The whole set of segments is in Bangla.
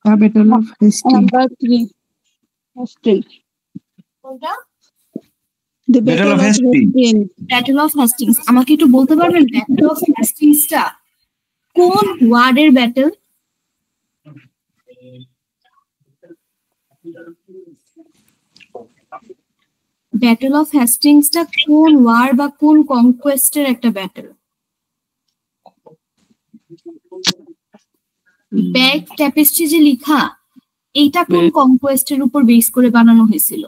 Battle of Hastings. Number 3. Hastings. The Battle of Hastings. Battle of Hastings আমাকে একটু বলতে পারবেন ব্যাটল অফ হেস্টিংসটা কোন ওয়ার্ডের ব্যাটল? ব্যাটল অফ হেস্টিংসটা কোন ওয়ার বা কোন কনকোয়েস্টের একটা ব্যাটল? ব্যাগ ট্যাপেস্ট্রি যে লেখা এইটা কোন কনকোয়েস্টের উপর বেস করে বানানো হয়েছিল?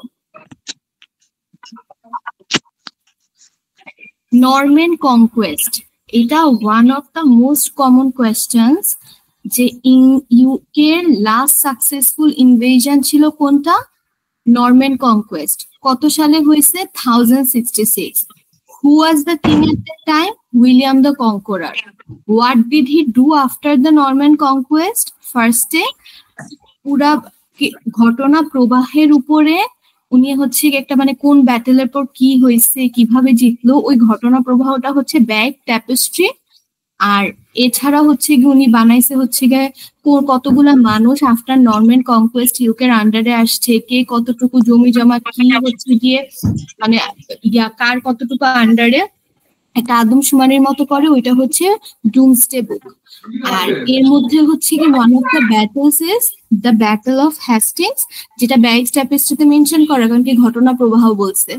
Norman Conquest. এটা one of the most common questions যে ইউকে এর লাস্ট সাকসেসফুল ইনভেশন ছিল কোনটা? Norman Conquest. কত সালে হয়েছে? 1066। Who was the king at that time? William the Conqueror. What did he do after the Norman conquest? First পুরা ঘটনা প্রবাহের উপরে উনি হচ্ছে একটা মানে কোন ব্যাটেলের পর কি হয়েছে কিভাবে জিতলো ওই ঘটনা প্রবাহটা হচ্ছে ব্যাগ ট্যাপেস্ট্রি। আর এছাড়া হচ্ছে গিয়ে উনি বানাইছে হচ্ছে গিয়ে কতগুলা মানুষ আফটার নরম্যান কনকোয়েস্ট ইউকের আন্ডারে আসছে, কে কতটুকু জমি জমা কি হচ্ছে গিয়ে মানে কার কতটুকু আন্ডারে একটা আদমশুমারির মতো করে, ওইটা হচ্ছে ডুমসডে বুক। আর এর মধ্যে হচ্ছে কি one of the battles is the battle of Hastings, যেটা ব্যাগস ট্যাপেস্ট্রিতে মেনশন করা কারণ কি ঘটনা প্রবাহ বলছে।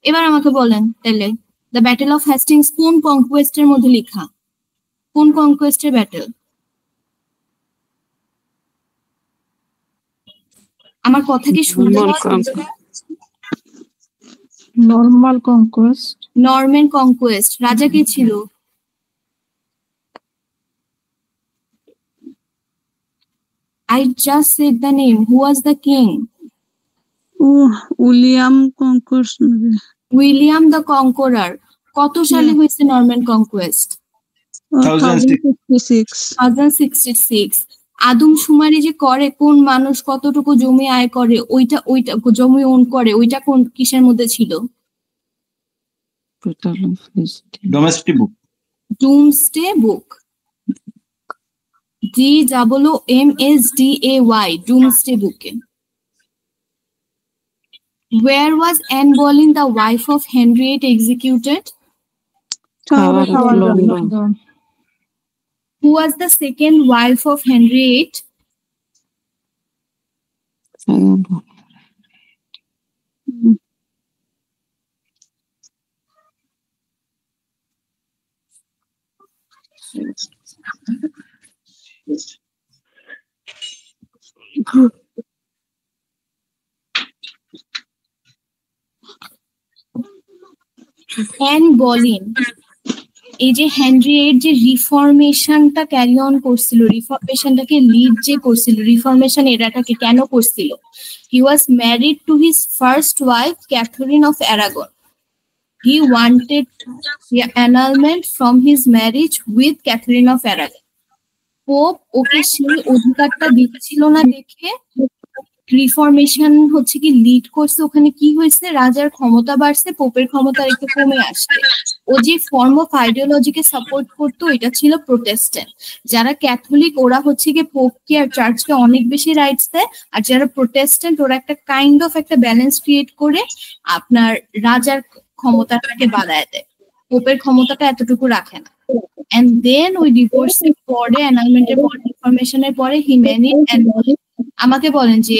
এবার আমাকে বলেন তাহলে দ্য ব্যাটল অফ হ্যাস্টিংস কোন কনকোয়েস্টের মধ্যে লেখা? কোন কনকোয়েস্টের ব্যাটল? আমার কথা কি শুনতে পাচ্ছেন? Normal conquest. Norman conquest. রাজা কে ছিল? I just said the name. Who was the king? William Conquest. William the Conqueror. কত সালে হয়েছে নরম্যান কনকোয়েস্ট? 1066। আদমশুমারি যে করে কোন মানুষ কতটুকু জমি আয় করে ওইটা জমি ওন করে ওইটা কোন কিসের মধ্যে ছিল? ডোমেস্টিক বুক। ডুমসডে বুক। DOOMSDAY ডুমসডে বুকে। Where was Anne Boleyn, the wife of Henry VIII, executed? London. Who was the second wife of Henry VIII? Anne Boleyn. এই যে হেনরি VIII যে রিফরমেশনটা ক্যারি অন করছিল, রিফরমেশনটাকে লিড যে করছিল, রিফরমেশন এরাটাকে কেন করছিল? He was married to his first wife Catherine of Aragon. He wanted annulment from his marriage with Catherine of Aragon. Pope ওকে সেই অধিকারটা দিচ্ছিল না দেখে রিফরমেশন হচ্ছে কি লিড করছে। ওখানে কি হয়েছে? রাজার ক্ষমতা বাড়ছে, পোপের ক্ষমতা একটু কমে আসছে। ও যে ফর্ম অফ আইডিওলজিকে সাপোর্ট করতো এটা ছিল প্রোটেস্ট্যান্ট। যারা ক্যাথলিক ওরা হচ্ছে কি পোপকে আর চার্চকে অনেক বেশি রাইটস দেয়, আর যারা প্রোটেস্ট্যান্ট ওরা একটা কাইন্ড অফ একটা ব্যালেন্স ক্রিয়েট করে আপনার রাজার ক্ষমতাটাকে বাড়ায় দেয়, পোপের ক্ষমতাটা এতটুকু রাখে না। এন্ড দেন ওই ডিভোর্সের পরে অ্যানালমেন্টের পরে রিফরমেশনের পরে হি ম্যারিড অ্যান্ড আমাকে বলেন যে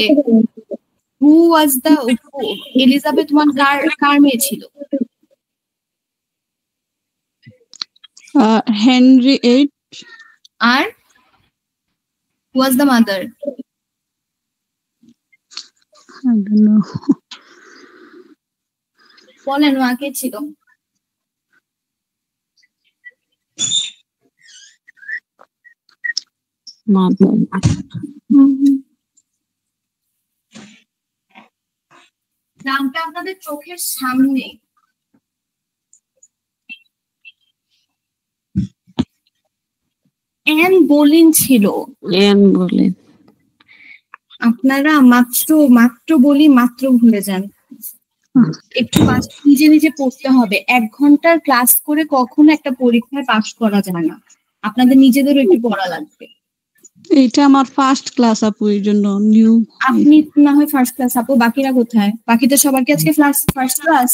হু ওয়াজ দ্য এলিজাবেথ ওয়ান কার মেয়ে ছিল? Henry VIII. R who was the mother? I don't know. বলেন মা কে ছিল? Mother. নামটা আপনাদের চোখের সামনে। অ্যান বোলিন ছিল। Anne Boleyn. আপনারা মাত্র বলি মাত্র ভুলে যান। একটু নিজে নিজে পড়তে হবে। 1 ঘন্টার ক্লাস করে কখনো একটা পরীক্ষায় পাস করা যায় না, আপনাদের নিজেদেরও একটু পড়া লাগবে। এইটা আমার ফার্স্ট ক্লাস আপু, এই জন্য নিউ। আপনি না হয় ফার্স্ট ক্লাস আপু, বাকিরা কোথায়? বাকিদের সবার কি আজকে ফার্স্ট ক্লাস?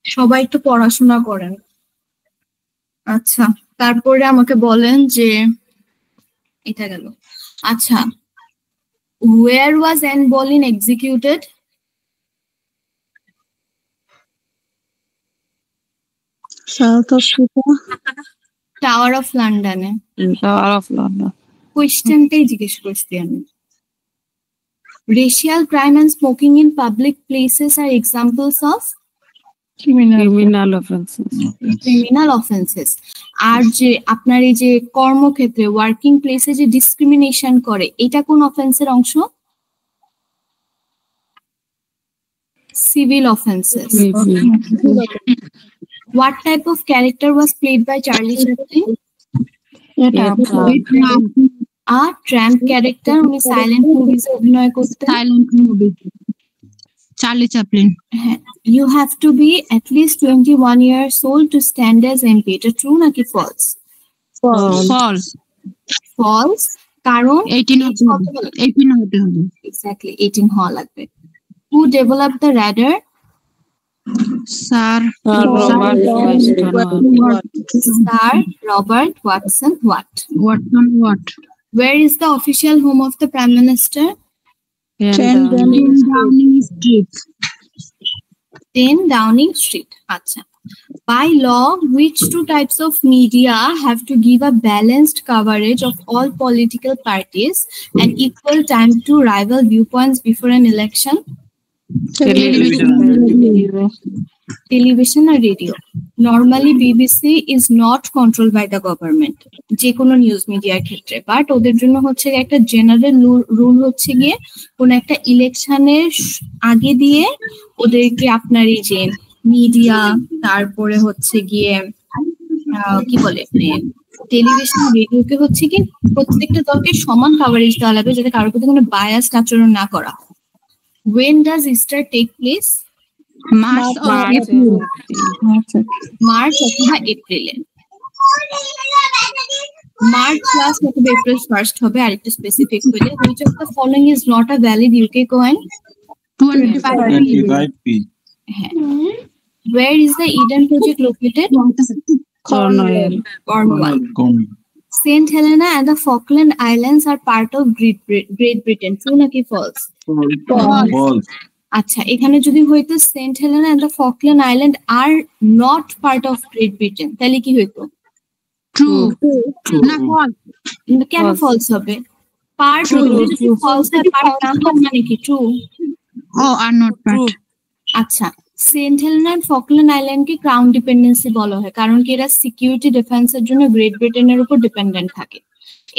সবাই একটু পড়াশোনা করেন। আচ্ছা, তারপরে আমাকে বলেন যে এটা গেল। আচ্ছা, where was Anne Boleyn executed? South Africa. Tower of লন্ডনে। Tower of London. কোয়েশ্চেনটাই জিজ্ঞেস করছি আমি। Racial crime and smoking in public places are examples of criminal offences. criminal offenses. আর যে আপনার এই যে কর্মক্ষেত্রে ওয়ার্কিং প্লেসে যে ডিসক্রিমিনেশন করে, এটা কোন অফেন্সের অংশ? Civil offenses. What type of character was played by Charlie Chaplin? A tramp character. উনি সাইলেন্ট মুভিজে অভিনয় করতেন। Silent movie. Charlie Chaplin. You have to be at least 21 years old to stand as MP. এটা ট্রু নাকি ফলস? ফলস। ফলস, কারণ 18 হতে হবে। এক্স্যাক্টলি 18 হওয়া লাগবে। Who developed the radar? Sir Robert Watson Watt. Watt. Where is the official home of the Prime Minister? 10 Downing Street. 10 Downing Street. Acha. By law, which two types of media have to give a balanced coverage of all political parties and equal time to rival viewpoints before an election? Television or radio. Normally, BBC is not controlled by the government. যে কোনো নিউজ মিডিয়ার ক্ষেত্রে, বাট ওদের জন্য হচ্ছে একটা জেনারেল রুল হচ্ছে গিয়ে কোন একটা ইলেকশনের আগে দিয়ে ওদেরকে আপনার এই যে মিডিয়া, তারপরে হচ্ছে গিয়ে কি বলে টেলিভিশন, রেডিওকে হচ্ছে কি প্রত্যেকটা দলকে সমান কাভারেজ দেওয়া লাগবে, যাতে কারোর প্রতি কোনো বায়াস আচরণ না করা। When does Easter take place? March অথবা এপ্রিলে। মার্চ লাস্ট অথবা এপ্রিল ফার্স্ট হবে। আরেকটু স্পেসিফিক হলে, which of the following is not a valid UK coin? 25p. Where is the Eden project located? Cornwall. Saint Helena and the Falkland Islands are part of Great Britain. True নাকি false? False. আচ্ছা, এখানে যদি হইতো Saint Helena and the Falkland island আর not part of Great Britain, তাহলে কি হইতো? ট্রু। না ফলস। কেন ফলস হবে? পার্ট ফলস হয়, পার্ট না মানে কি ট্রু? ও আর নট পার্ট। আচ্ছা, সেন্ট হেলেনা এন্ড ফকল্যান্ড আইল্যান্ডকে ক্রাউন ডিপেন্ডেন্সি বলা হয়, কারণ কি এরা সিকিউরিটি ডিফেন্সের জন্য গ্রেট ব্রিটেনের উপর ডিপেন্ডেন্ট থাকে।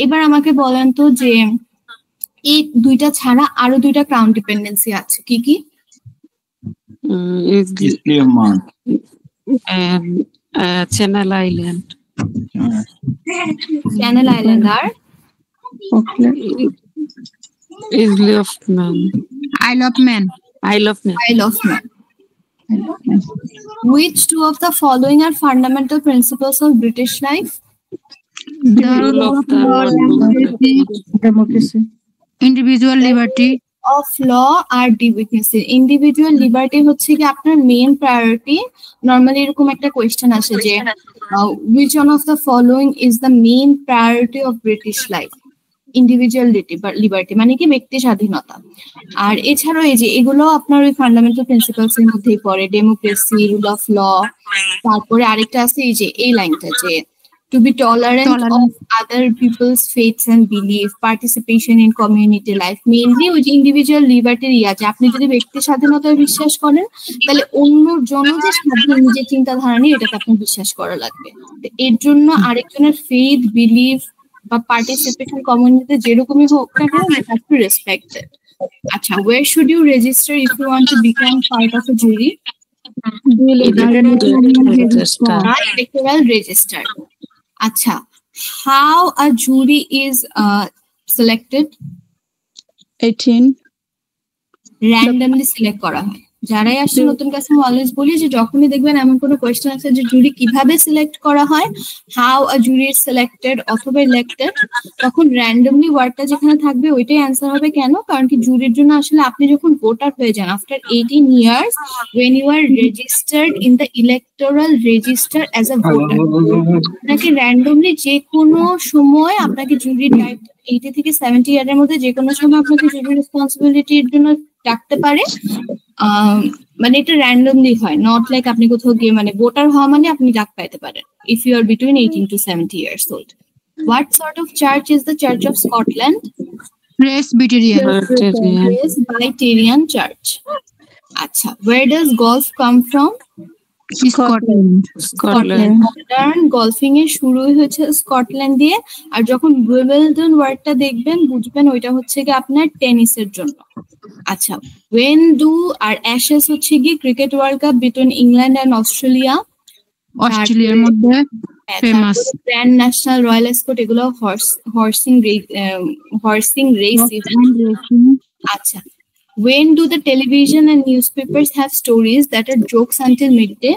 এবার আমাকে বলেন তো যে এই দুইটা ছাড়া আরো দুইটা ক্রাউন ডিপেন্ডেন্সি আছে, কি কি? Channel Island. চ্যানেল আইল্যান্ড আর Isle of Man. Which two of the following are fundamental principles of British life? The rule of democracy. Individual liberty. Of law আর democracy. Individual liberty হচ্ছে কি আপনার মেইন প্রায়োরিটি। নরমালি এরকম একটা কোয়েশ্চেন আসে যে which one of the following is the main priority of British life? Individual liberty মানে কি ব্যক্তি স্বাধীনতা। আর এছাড়াও এই যে এগুলো আপনার ওই ফান্ডামেন্টাল প্রিন্সিপালস এর মধ্যেই পড়ে, ডেমোক্রেসি, রুল অফ ল। তারপরে আরেকটা আছে এই যে এই লাইনটা যে to be tolerant of other people's faiths and belief, participation in community life. Mainly ওই যে ইন্ডিভিজুয়াল লিবার্টির আছে, আপনি যদি ব্যক্তি স্বাধীনতায় বিশ্বাস করেন তাহলে অন্যর জন্য যে স্বাধীন নিজের চিন্তাধারা নিয়ে এটাকে আপনার বিশ্বাস করা লাগবে। এর জন্য আরেকজনের ফেথ, বিলিফ বা পার্টিসিপেশন কমিউনিটিতে যেরকমই হোক না কেন, you have to respect it. আচ্ছা, where should you register if you want to become part of a jury? Electoral register. Acha, how a jury is selected? 18. Randomly select করা হয়। যারাই আসছে নতুন ক্লাসে আমি অলওয়েজ বলি যে যখনই দেখবেন এমন কোনো কোয়েশ্চেন আছে যে জুরি কিভাবে সিলেক্ট করা হয়, how a jury is selected অথবা ইলেক্টেড, তখন র্যান্ডমলি ওয়ার্ডটা যেখানে থাকবে ওইটাই অ্যান্সার হবে। কেন? কারণ কি জুরির জন্য আসলে আপনি যখন ভোটার হয়ে যান after 18 years when you are registered in the electoral register as a voter, আপনাকে র্যান্ডমলি যে কোনো সময় আপনাকে জুরি টাইপ 80 থেকে 70 ইয়ারের মধ্যে যে কোনো সময় আপনাকে জুরি রেসপন্সিবিলিটির জন্য ডাকতে পারে। মানে এটা র্যান্ডমলি হয়, নট লাইক আপনি কোথাও গিয়ে মানে ভোটার হওয়া মানে আপনি ডাক পাইতে পারেন if you are between 18 to 70 years old. What sort of church is the Church of Scotland? Presbyterian church. আচ্ছা, where does golf come from? Scotland. Modern golfing এর শুরুই হচ্ছে স্কটল্যান্ড দিয়ে। আর যখন উইম্বলডন ওয়ার্ডটা দেখবেন বুঝবেন ওইটা হচ্ছে কি আপনার টেনিসের জন্য। আচ্ছা, when do আর অ্যাশেজ হচ্ছে কি cricket World Cup between England and Australia. অস্ট্রেলিয়ার মধ্যে famous Grand National Royal Ascot, এগুলো হর্সিং রেস। আচ্ছা, when do the television and newspapers have stories that are jokes until midday?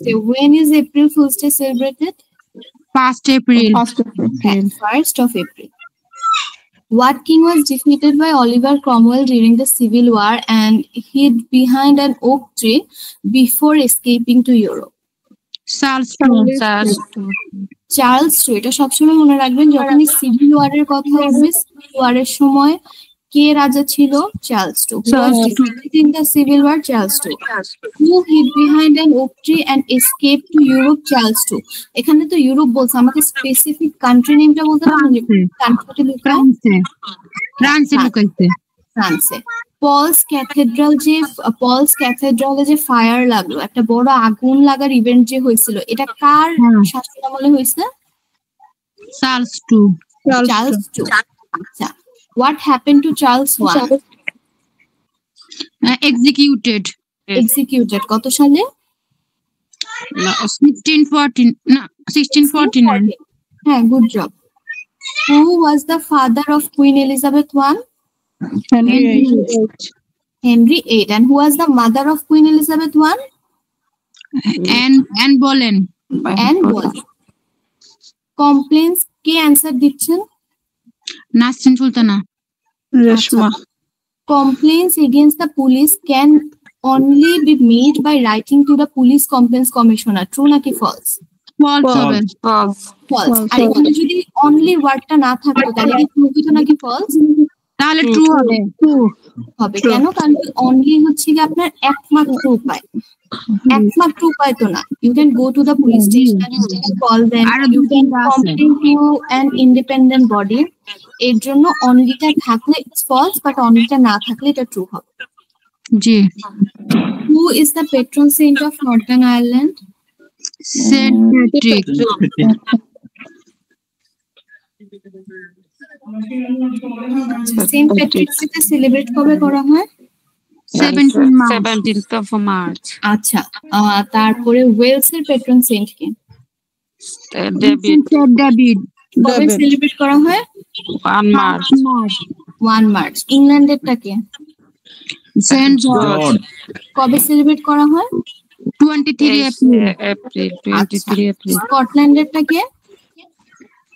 So when is April Fool's Day celebrated? 1st April. 1st of April. What king was defeated by Oliver Cromwell during the Civil War and hid behind an oak tree before escaping to Europe? Charles two. এটা সবসময় মনে রাখবেন যখনই সিভিল ওয়ারের কথা আসবে, সিভিল ওয়ারের সময় কে রাজা ছিল? Charles two. In the civil war, Charles II. Who hid behind an oak tree and escaped to Europe? Charles II. এখানে তো ইউরোপ বলছে, আমাকে স্পেসিফিক কান্ট্রি নেমটা বলতে পারবেন যে কান্ট্রিতে লুকায়? ফ্রান্সে। পলস ক্যাথেড্রালে যে ফায়ার লাগলো, একটা বড় আগুন লাগার ইভেন্ট যে হয়েছিল, এটা কার শাসনামলে হয়েছে? Charles two. আচ্ছা, what happened to Charles I? Executed কত সালে? 1649. হ্যাঁ, good job. Who was the father of Queen Elizabeth I? Henry VIII. And who was the mother of Queen Elizabeth I? Anne Boleyn. Complaints K answer দিচ্ছেন? Nasrin Sultana. Reshma. Complaints against the police can only be made by writing to the police complaints commissioner. True নাকি false? False. আর এখানে যদি only ওয়ার্ডটা না থাকতো তাহলে কি ট্রু হতো নাকি false? তাহলে ট্রু হবে। কেন? কারণ only হচ্ছে কি আপনার একমাত্র উপায়। একমাত্র উপায় তো না। You can go to the police station and you can call them. You can complain to an independent body. এর জন্য অনলিটা থাকলে ইটস ফলস, বাট অনলিটা না থাকলে এটা ট্রু হবে। জি। Who is the patron saint of Northern Ireland? Saint Patrick. Saint Patrick's Day celebrate কবে করা হয়? 17th of March. আচ্ছা, তারপরে ওয়েলসের প্যাট্রন সেন্ট কে? ডেভিড। কবে সেলিব্রেট করা হয়? 1 মার্চ। ইংল্যান্ডেরটা কে? Saint George. কবে সেলিব্রেট করা হয়? 23 এপ্রিল। স্কটল্যান্ডেরটা কে?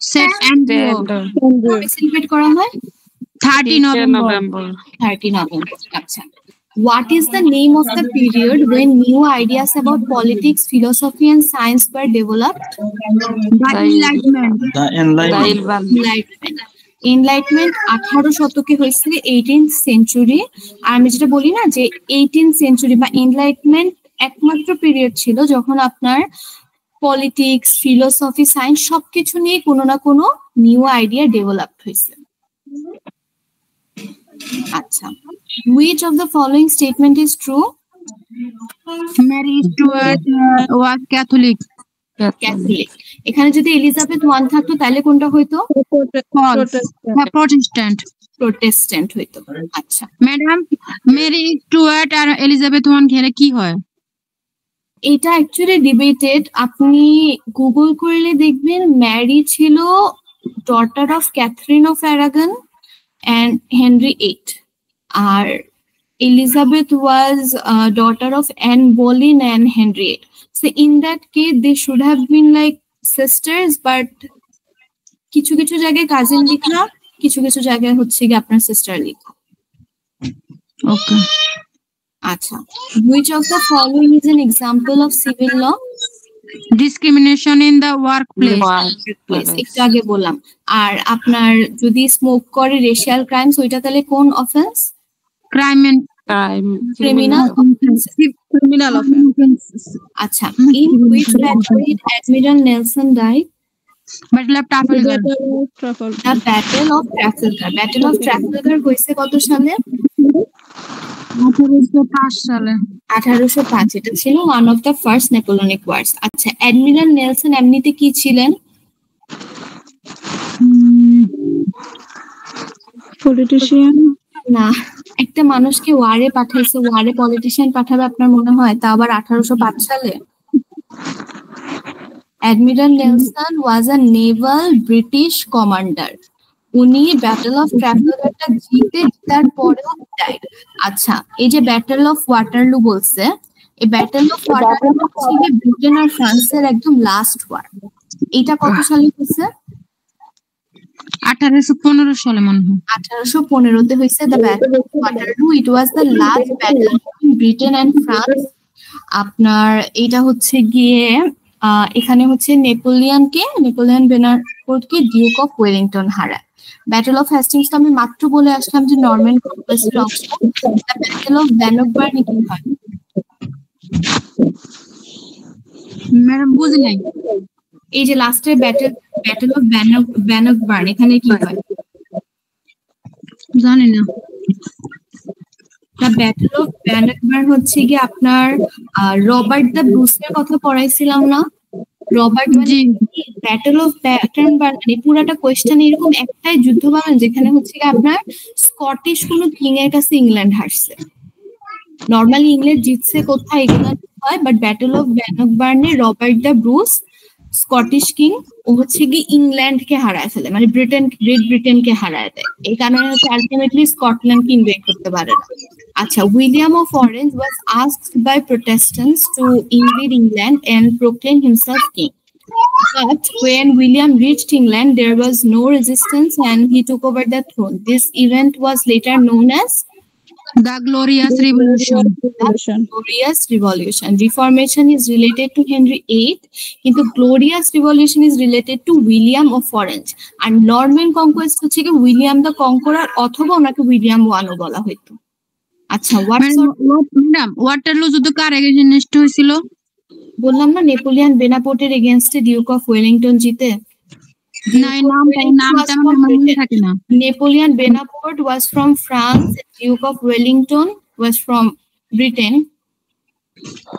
Saint Andrew. কবে সেলিব্রেট করা হয়? 30 নভেম্বর। আচ্ছা, what is the name of the period when new ideas about politics, philosophy and science were developed? Enlightenment 18 শতকে হয়েছে, 18th century। আর আমি যেটা বলি না যে 18th century বা এনলাইটমেন্ট একমাত্র পিরিয়ড ছিল যখন আপনার পলিটিক্স, ফিলোসফি, সায়েন্স সবকিছু নিয়ে কোনো না কোনো নিউ আইডিয়া ডেভেলপ হয়েছে। আচ্ছা, which of the following statement is true? Mary Stuart was Catholic. এখানে যদি এলিজাবেথ 1 থাকতো তাহলে কোনটা হইতো? প্রোটেস্ট্যান্ট হইতো। আচ্ছা ম্যাডাম, মেরি স্টুয়ার্ট আর এলিজাবেথ 1 ঘেরে কি হয়? এটা অ্যাকচুয়ালি ডিবেটেড। আপনি গুগল করলে দেখবেন ম্যারি ছিল daughter of Catherine of Aragon and Henry VIII, আর Elizabeth was daughter of Anne Boleyn and Henriette. So in that case, they should have been like sisters, but কিছু কিছু জায়গায় কাজিন লিখা, কিছু কিছু জায়গায় হচ্ছে কি আপনার সিস্টার লিখা। ওকে, আচ্ছা, which of the following is an example of civil law? Discrimination in the workplace. একটু আগে বললাম। আর আপনার যদি স্মোক করে রেশিয়াল ক্রাইমস, ওইটা তাহলে কোন offence? Crime and criminal offence. আচ্ছা, in which battle did Admiral Nelson die? Battle of Trafalgar. The Battle of Trafalgar. Battle of Trafalgar হয়েছে কত সালে? 1805 সালে। 1805। এটা ছিল one of the first Napoleonic wars. আচ্ছা, অ্যাডমিরাল নেলসন এমনিতে কি ছিলেন? পলিটিশিয়ান না, একটা মানুষকে ওয়ারে পাঠাইছে, ওয়ারে পলিটিশিয়ান পাঠাবে আপনার মনে হয়? তা আবার 1805 সালে। অ্যাডমিরাল নেলসন ওয়াজ আ নেভাল ব্রিটিশ কমান্ডার। উনি ব্যাটল অফ ট্রাফালগারটা জেতার পরেও ডাইড। আচ্ছা, এই যে ব্যাটল অফ ওয়াটারলু বলছে, এই ব্যাটল অফ ওয়াটারলু হচ্ছে ব্রিটেন আর ফ্রান্সের একদম লাস্ট ওয়ার। এটা কত সালে হয়েছে? 1815 সালে মনে হয়। 1815-তে হয়েছে the battle of Waterloo. It was the last battle between Britain and France. আপনার এটা হচ্ছে গিয়ে এখানে হচ্ছে নেপোলিয়ন বেনারপোর্টকে ডিউক অফ ওয়েলিংটন হারায়। ব্যাটল অফ হ্যাস্টিংস তো আমি মাত্র বলে আসলাম যে নরম্যান কনকোয়েস্টের অংশ। ব্যাটল অফ ব্যানকবার্ন কি হয়? ম্যাডাম বুঝি নাই। এই যে লাস্টের ব্যাটল অফ ব্যানকবার্ন, এখানে কি হয়? জানি না। ব্যাটল অফ ব্যানকবার্ন হচ্ছে কি আপনার রবার্ট দ্য ব্রুসের কথা পড়াইছিলাম না? রবার্ট ব্যাটল অফ ব্যাটনবার্ন, মানে পুরাটা কোয়েশ্চেন এরকম একটাই যুদ্ধ বানান যেখানে হচ্ছে কি আপনার স্কটিশ কোন কিং এর কাছে ইংল্যান্ড হারছে। নরমালি ইংল্যান্ড জিতছে কোথায় এগুলো হয়, বাট ব্যাটল অফ ব্যানকবার্নে Robert the Bruce Scottish king ও হচ্ছে কি ইংল্যান্ডকে হারায় ফেলে, মানে গ্রেট ব্রিটেনকে হারায় দেয়। এই কারণে হচ্ছে আলটিমেটলি স্কটল্যান্ডকে ইনভেড করতে পারে না। আচ্ছা, William of orange was asked by Protestants to invade England and proclaim himself king. But when William reached England, there was no resistance and he took over the throne. This event was later known as The Glorious Revolution. Glorious Revolution. Reformation is related to Henry VIII, কিন্তু Glorious Revolution is related to William of Orange. আর Norman Conquest হচ্ছে কি উইলিয়াম দ্য কনকরার, অথবা ওনাকে উইলিয়াম ওয়ানও বলা হইতো। আচ্ছা, ম্যাডাম ওয়াটারলু যুদ্ধ কার এগেইনস্ট হয়েছিল? বললাম না, নেপোলিয়ন বেনাপোর্টের এগেইনস্টে ডিউক অফ ওয়েলিংটন জিতে। Napoleon Bonaparte was from France, Duke of Wellington was from Britain.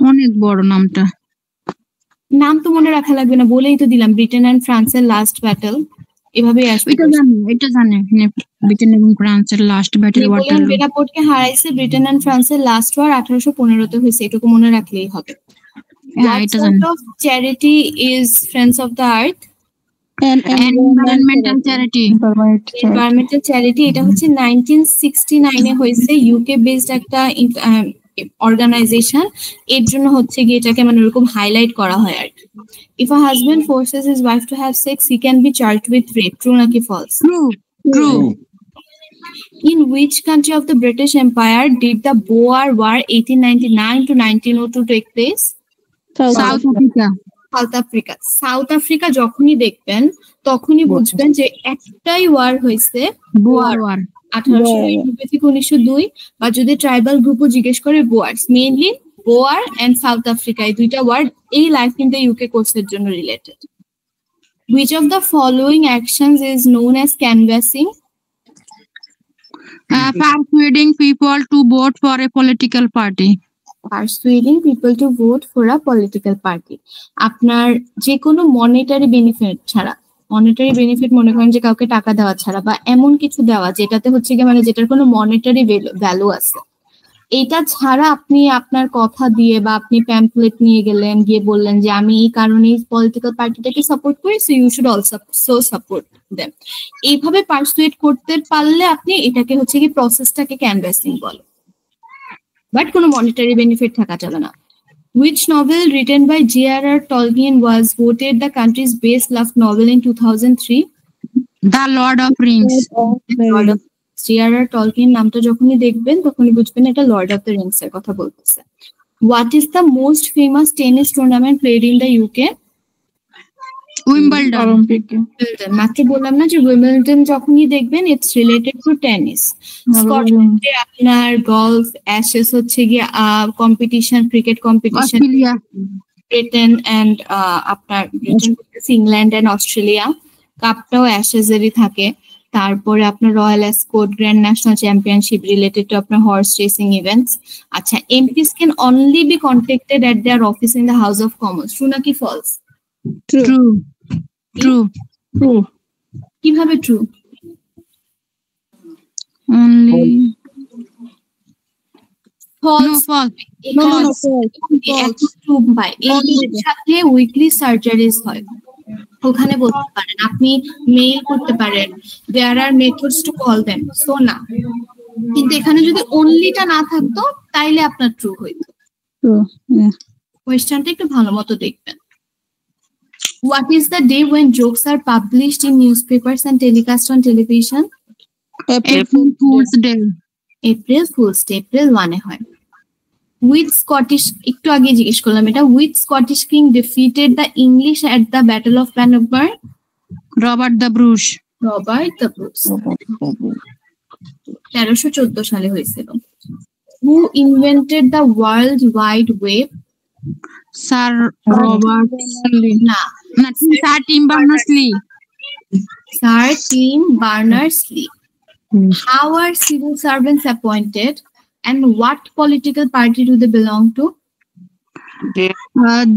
অনেক বড় নামটা। নাম তো মনে রাখা লাগবে না, বলেই তো দিলাম ব্রিটেন এন্ড ফ্রান্সের লাস্ট ব্যাটল। এভাবেই আসবে। এটা জানি ব্রিটেন এবং ফ্রান্সের লাস্ট ব্যাটল ওয়াটারলু। নেপোলিয়ন বেনাপোর্টকে হারাইছে ব্রিটেন এন্ড ফ্রান্সের লাস্ট ওয়ার 1815-তে হয়েছে, এটুকু মনে রাখলেই হবে। What sort of charity is Friends of the Earth? Environmental charity. Environmental charity এটা হচ্ছে 1969-এ হয়েছে, ইউকে বেসড একটা অর্গানাইজেশন। এর জন্য হচ্ছে গিয়ে এটাকে মানে এরকম হাইলাইট করা হয় আর কি। If a husband forces his wife to have sex, he can be charged with rape. True নাকি false? True. In which country of the British Empire did the Boer War 1899 to 1902 take place? South Africa. South Africa যখনই দেখবেন তখনই বুঝবেন যে একটাই ওয়ার হয়েছে, বোয়ার ওয়ার, 1890 থেকে 1902। বা যদি ট্রাইবাল গ্রুপও জিজ্ঞেস করে, Boers mainly Boer and South Africa, এই দুইটা ওয়ার্ড এই লাইফ ইন দ্য ইউকে কোর্সের জন্য related. Which of the following actions is known as canvassing? Persuading people to vote for a political party. Persuading people to vote for a political party. আপনার যে কোনো মনিটারি বেনিফিট ছাড়া, মনিটারি বেনিফিট মনে করেন যে কাউকে টাকা দেওয়া ছাড়া বা এমন কিছু দেওয়া যেটাতে হচ্ছে কি মানে যেটার কোনো মনিটারি ভ্যালু আছে, এটা ছাড়া আপনি আপনার কথা দিয়ে বা আপনি প্যাম্পলেট নিয়ে গেলেন, গিয়ে বললেন যে আমি এই কারণে পলিটিক্যাল পার্টিটাকে সাপোর্ট করি, so you should also support them. এইভাবে পারসুয়েট করতে পারলে আপনি এটাকে হচ্ছে কি প্রসেসটাকে ক্যানভাসিং বলে। বাট কোনো মনিটারি বেনিফিট থাকা যাবে না। Which novel written by J.R.R. Tolkien was voted the country's best loved novel in 2003? The Lord of Rings. J.R.R. Tolkien নামটা যখনই দেখবেন তখনই বুঝবেন এটা লর্ড অফ দ্য রিংস এর কথা বলতেছে। What is the most famous tennis tournament played in the UK? Wimbledon. Wimbledon. মাত্র বললাম না যে উইম্বলডন যখনই দেখবেন ইটস রিলেটেড টু টেনিস। স্কটল্যান্ডে আপনার গলফ অ্যাশেস হচ্ছে গিয়ে competition, cricket competition. Australia. Britain and আপনার ব্রিটেন, ইংল্যান্ড এন্ড অস্ট্রেলিয়া। কাপটাও অ্যাশেজেরই থাকে। তারপরে আপনার Royal Ascot Grand National championship related to আপনার হর্স রেসিং ইভেন্টস। আচ্ছা, MPs can only be contacted at their office in the House of Commons. True নাকি ফলস? True. কিভাবে true? Only. False. False. True ভাই। এর সাথে উইকলি সার্জারিজ হয়, ওখানে বলতে পারেন, আপনি মেইল করতে পারেন, there are methods to call them, so না। কিন্তু এখানে যদি অনলিটা না থাকতো তাইলে আপনার ট্রু হইতো। কোয়েশ্চনটা একটু ভালো মতো দেখবেন। What is the day when jokes are published in newspapers and telecast on television? April Fool's Day. April Fool's Day, April 1 এ হয়। Which Scottish, একটু আগে জিজ্ঞেস করলাম এটা, which Scottish king defeated the English at the Battle of Bannockburn? Robert the Bruce. Robert the Bruce, 1314 সালে হয়েছিল। Who invented the World Wide Web? Sir Robert. না, Sir Tim Berners-Lee. Sir Tim Berners-Lee. How are civil servants appointed and what political party do they belong to?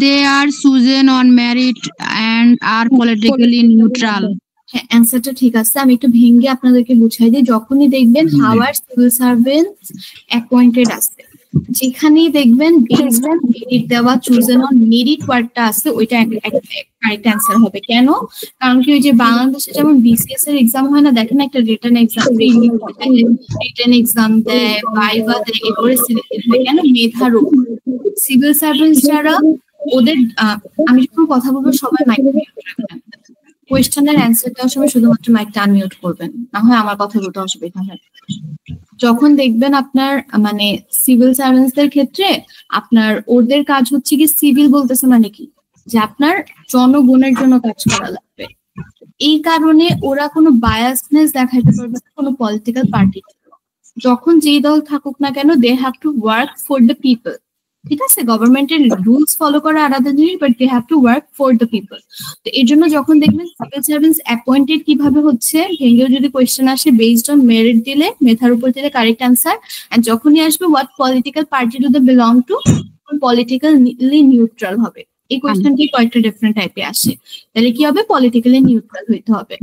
They are chosen on merit and are politically neutral. হ্যাঁ, অ্যান্সারটা ঠিক আছে। আমি একটু ভেঙে আপনাদেরকে বুঝাই দিই। যখনই দেখবেন how are civil servants appointed আছে, যেখানেই দেখবেন বেসড অন মেরিট দেওয়া, চুজেন অন মেরিট ওয়ার্ডটা আছে, ওইটা কারেক্ট অ্যান্সার হবে। কেন? কারণ কি, ওই যে বাংলাদেশে যেমন বিসিএস এর এক্সাম হয় না, দেখেন একটা রিটেন এক্সাম, রিটেন এক্সাম দেয়, ভাইভা দেয়, এরপরে সিলেক্টেড হয়। কেন? মেধার উপর। সিভিল সার্ভেন্টস যারা, ওদের আমি যখন কথা বলবো সবাই মাইক মিউট রাখবেন। কোয়েশ্চেনের অ্যান্সার দেওয়ার সময় শুধুমাত্র মাইকটা আনমিউট করবেন, না হয় আমার কথা বলতে অসুবিধা হয়। যখন দেখবেন আপনার মানে সিভিল সার্ভেন্টসদের ক্ষেত্রে আপনার ওদের কাজ হচ্ছে কি, সিভিল বলতেছে মানে কি, যে আপনার জনগণের জন্য কাজ করা লাগবে। এই কারণে ওরা কোনো বায়াসনেস দেখাইতে পারবে না কোনো পলিটিক্যাল পার্টি। যখন যেই দল থাকুক না কেন, they have to work for the people. ঠিক আছে, গভর্নমেন্টের রুলস ফলো করা আলাদা জিনিস, but they have to work for the people. তো এর জন্য যখন দেখবেন সিভিল সার্ভিস অ্যাপয়েন্টেড কিভাবে হচ্ছে, ভেঙেও যদি কোয়েশ্চেন আসে বেসড অন মেরিট দিলে, মেধার উপর দিলে কারেক্ট অ্যান্সার। এন্ড যখনই আসবে what political party do they belong to, politically neutral হবে। এই কোয়েশ্চেনটি কয়েকটা ডিফারেন্ট টাইপে আসে, তাহলে কি হবে, পলিটিক্যালি নিউট্রাল হইতে হবে।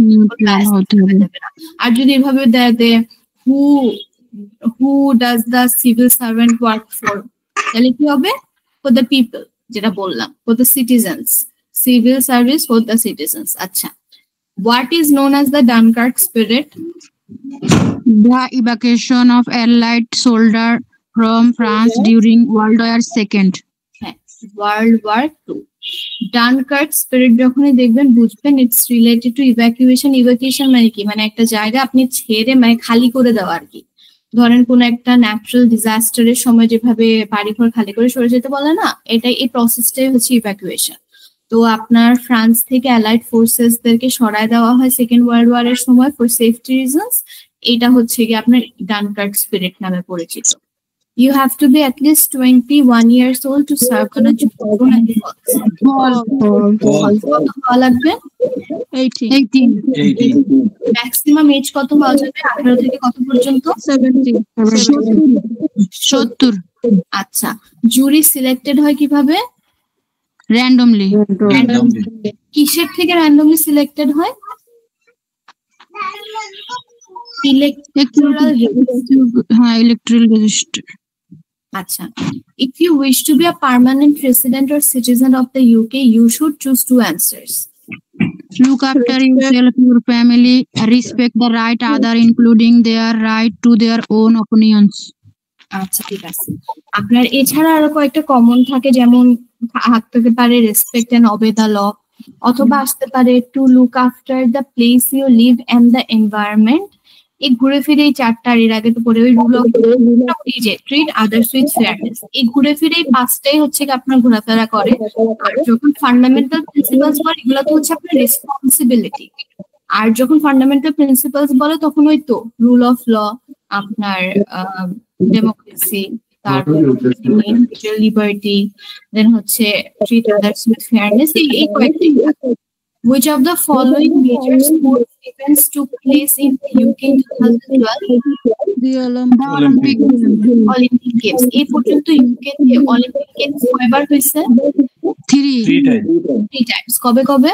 আর যদি এভাবে দেয় who does the civil servant work for, তাহলে কি হবে, ফর দ্য পিপল, যেটা বললাম, for the citizens, civil service for the citizens. আচ্ছা, what is known as the Dunkirk spirit? The evacuation of Allied soldiers from France during World War II. হ্যাঁ, World War II। Dunkirk spirit যখনই দেখবেন বুঝবেন it's related two evacuation. Evacuation মানে কি, মানে একটা জায়গা আপনি ছেড়ে, মানে খালি করে দেওয়া আর কি। ধরেন কোন একটা ন্যাচারাল ডিজাস্টারের সময় যেভাবে বাড়িঘর খালি করে সরে যেতে বলে না, এটাই, এই প্রসেসটাই হচ্ছে ইভ্যাকুয়েশন। তো আপনার ফ্রান্স থেকে অ্যালাইড ফোর্সেস দেরকে সরায় দেওয়া হয় সেকেন্ড ওয়ার্ল্ড ওয়ার এর সময় ফর সেফটি রিজনস। এটা হচ্ছে কি আপনার ডানকার্ক স্পিরিট নামে পরিচিত। You have to be at least 21 years old to serve on a jury. কত লাগবে? 18. ম্যাক্সিমাম এজ কত হওয়া যাবে? 18 থেকে কত পর্যন্ত? 70. আচ্ছা, জুরি সিলেক্টেড হয় কিভাবে? Randomly. কিসের থেকে র্যান্ডমলি সিলেক্টেড হয়? Electoral register. আচ্ছা, if you wish to be a permanent resident or citizen of the UK, you should choose two answers. Look after yourself, your family, respect the right other, including their right to their own opinions. আচ্ছা ঠিক আছে। আপনার এছাড়া আরো কয়েকটা কমন থাকে, যেমন থাকতে পারে respect and obey the law, অথবা আসতে পারে to look after the place you live and the environment. এই ঘুরে ফিরে এই চারটার এর আগে তো পড়ে ওই rule of treat others with fairness. এই ঘুরে ফিরে এই পাঁচটাই হচ্ছে কি আপনার ঘোরাফেরা করে। আর যখন ফান্ডামেন্টাল প্রিন্সিপালস বলে এগুলো তো হচ্ছে আপনার রেসপন্সিবিলিটি। আর যখন ফান্ডামেন্টাল প্রিন্সিপালস বলে তখন ওই তো রুল অফ ল, আপনার ডেমোক্রেসি, তারপর লিবার্টি, দেন হচ্ছে ট্রিট আদার্স উইথ ফেয়ারনেস, এই কয়েকটি। Which of the following major sports events took place in the UK in 2012? The Olympic Olympic Games. এই পর্যন্ত UK তে অলিম্পিক গেমস কয়বার হয়েছে? 3 3 টাইমস। কবে কবে?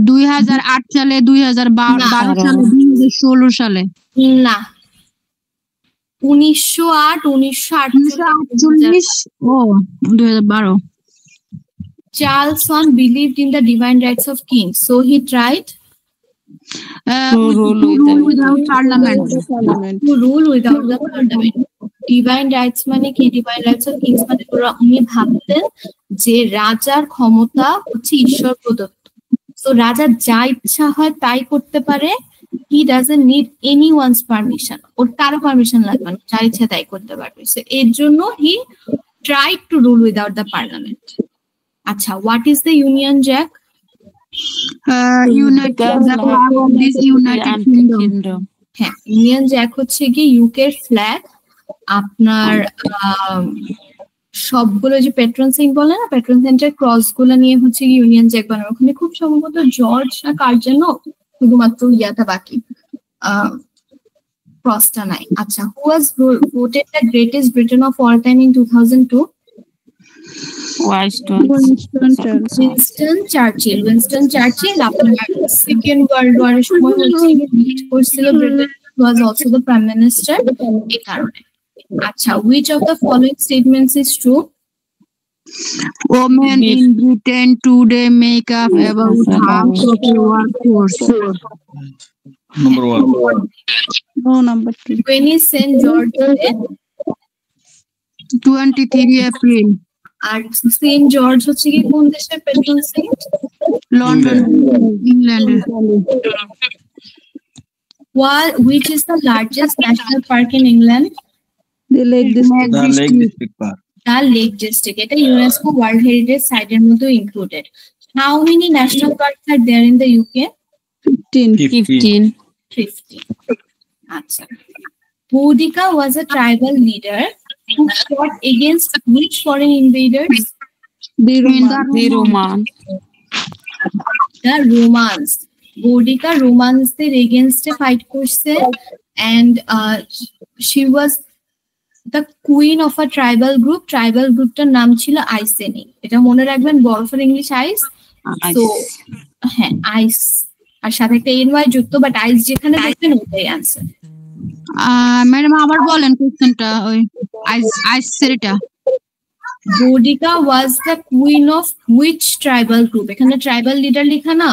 2008 সালে, 2012 সালে, 2016 সালে। না, 1908, 1948। ও 2012। Charles Swan believed in the divine rights of kings, so he tried To rule without parliament. to rule without the parliament. Divine rights মানে কি? Divine rights of kings মানে উনি ভাবতেন যে রাজার ক্ষমতা হচ্ছে ঈশ্বর প্রদত্ত, তো রাজা যা ইচ্ছা হয় তাই করতে পারে। He doesn't need anyone's permission. ওর কারো পারমিশন লাগবে না, যা ইচ্ছা তাই করতে পারবে। So এর জন্য he tried to rule without the parliament. আচ্ছা, what is the Union Jack? United, the flag of this United Kingdom. হ্যাঁ, ইউনিয়ন জ্যাক হচ্ছে কি ইউকের ফ্ল্যাগ। আপনার সবগুলো যে পেট্রন সেন্ট বলে না, পেট্রন সেন্টের ক্রস গুলো নিয়ে হচ্ছে কি ইউনিয়ন জ্যাক বানানো। ওখানে খুব সম্ভবত জর্জ না কার যেন শুধুমাত্র ইয়াটা বাকি, ক্রসটা নাই। আচ্ছা, who was voted the greatest Britain of all time in 2002? Winston Churchill. আপনার সেকেন্ড ওয়ার্ল্ড ওয়ারের সময় হচ্ছে লিড করছিল Britain, was also the prime minister, এই কারণে। আচ্ছা, which of the following statements is true? Women in Britain today make up about half of the workforce. Number 1. No, number 2. When is St. George Day? 23 April. আর সেন্ট জর্জ হচ্ছে কি কোন দেশের patron saint? London, England. Which is the largest national park in England? The Lake District. The Lake District Park. The Lake District. এটা UNESCO World Heritage Site এর মধ্যে included. How many national parks are there in the UK? 15. 50. আচ্ছা, Boudica was a tribal leader who fought against which foreign invaders? The Romans. The Romans. Boudica Romansদের এগেইনস্টে ফাইট করছে, and she was the queen of a tribal group. Tribal groupটার নাম ছিল আইসেনি। এটা মনে রাখবেন, বরফের ইংলিশ আইস। তো হ্যাঁ, আইস আর সাথে একটা এনওয়াই যুক্ত, বাট আইস যেখানে দেখবেন ওটাই আনসার। ম্যাডাম আবার বলেন কোশ্চেনটা, ওই আইসেরিটা। Boudica was the queen of which tribal group? এখানে ট্রাইবাল লিডার লেখা না,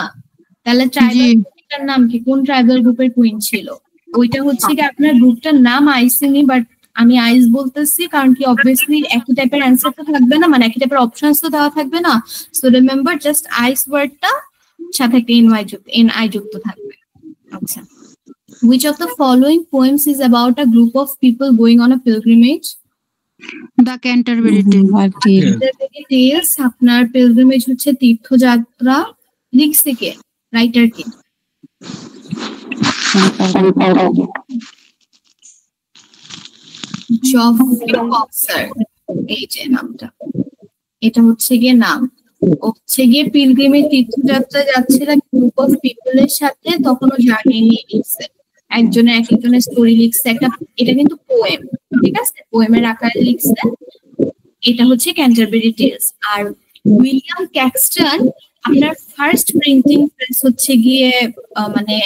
তাহলে ট্রাইবাল লিডার নাম কি, কোন ট্রাইবাল গ্রুপের কুইন ছিল? ওইটা হচ্ছে কি আপনার গ্রুপটার নাম আইসেনি, বাট আমি আইস বলতেছি কারণ কি অবভিয়াসলি একই টাইপের অ্যান্সার তো থাকবে না, মানে একই টাইপের অপশনস তো দেওয়া থাকবে না। সো রিমেম্বার জাস্ট আইস ওয়ার্ডটা সাথে একটা এনআই যুক্ত থাকবে। আচ্ছা, which of the following poems is about a group of people going on a pilgrimage? The Canterbury Tales. Tales আপনার pilgrimage হচ্ছে তীর্থযাত্রা, লিখছে কে, রাইটার কে? জফরি কক্সার, এই যে নামটা, এটা হচ্ছে গিয়ে নাম। হচ্ছে গিয়ে পিলগ্রিমেজ তীর্থযাত্রা যাচ্ছিল গ্রুপ অফ পিপলের সাথে, তখনও জার্নি নিয়ে লিখছে, একজনের এক একজনের স্টোরি লিখছে একটা। এটা কিন্তু পোয়েম, ঠিক আছে, পোয়েমের আকারে লিখছে। এটা হচ্ছে ক্যান্টারবেরি টেলস। আর উইলিয়াম ক্যাক্সটন আপনার ফার্স্ট প্রিন্টিং প্রেস হচ্ছে গিয়ে মানে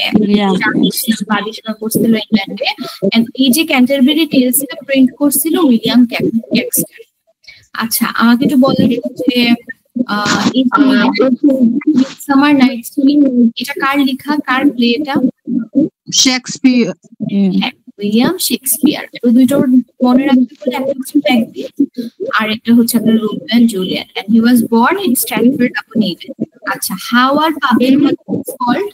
আবিষ্কার করছিল ইংল্যান্ডে, এন্ড এই যে ক্যান্টারবেরি টেলস এটা প্রিন্ট করছিল উইলিয়াম ক্যাক্সটন। আচ্ছা, আমাকে একটু বলেন যে মিডসামার নাইটস এটা কার লেখা, কার প্লে এটা? শেক্সপিয়ার। William Shakespeare. তো দুইটা মনে রাখতে হলে একটা হচ্ছে ম্যাকবেথ আর একটা হচ্ছে আপনার Romeo and Juliet, and he was born in Stratford upon Avon. আচ্ছা, how are public holidays called?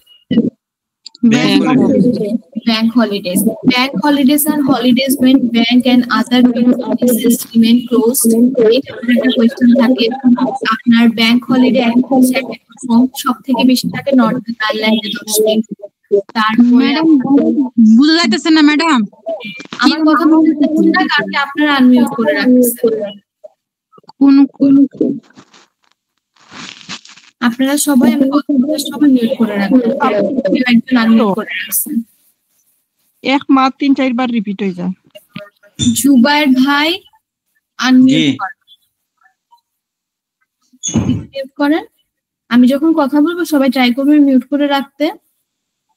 Bank holiday. Bank holidays. Bank holidays are holidays when bank and other businesses remain closed. এটা একটা কোয়েশ্চেন থাকে। আপনার ব্যাংক হলিডে সব থেকে বেশি থাকে নর্দার্ন আয়ারল্যান্ডে 10 দিন। তারপরে ম্যাডাম বুঝা যাইতেছে না ম্যাডাম, আমার কথা বলতে চাচ্ছেন না, কারণ আপনারা আনমিউট করে রাখছেন। কোন আপনারা সবাই আমি কথা বলতে সবাই মিউট করে রাখবেন, কেউ একজন আনমিউট করে রাখছেন। এক মাস 3-4 বার রিপিট হয়ে যায়। জুবায়ের ভাই আনমিউট করেন। আমি যখন কথা বলবো সবাই ট্রাই করবেন মিউট করে রাখতে।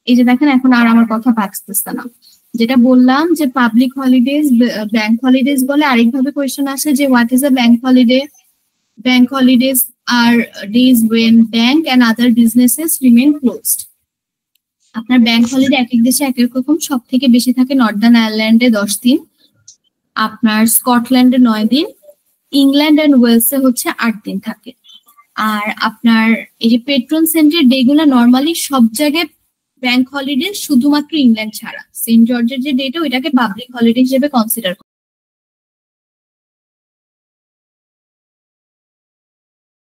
এই যে দেখেন এখন আর আমার কথা পাচ্ছেন না। যেটা বললাম যে পাবলিক হলিডেজ ব্যাংক হলিডেজ বলে, আরেকভাবে কোয়েশ্চেন আসে যে what is a bank holiday? Bank holidays are days when bank and other businesses remain closed. আপনার ব্যাংক হলিডে এক এক দেশে এক এক রকম, সব থেকে বেশি থাকে নর্দার্ন আয়ারল্যান্ডে 10 দিন, আপনার স্কটল্যান্ডে 9 দিন, ইংল্যান্ড এন্ড ওয়েলসে হচ্ছে 8 দিন থাকে। আর আপনার এই যে পেট্রন সেন্টের ডেগুলো নর্মালি সব জায়গায় ব্যাংক হলিডে, শুধুমাত্র ইংল্যান্ড ছাড়া। সেন্ট জর্জের যে ডেটা ওইটাকে পাবলিক হলিডে হিসেবে কনসিডার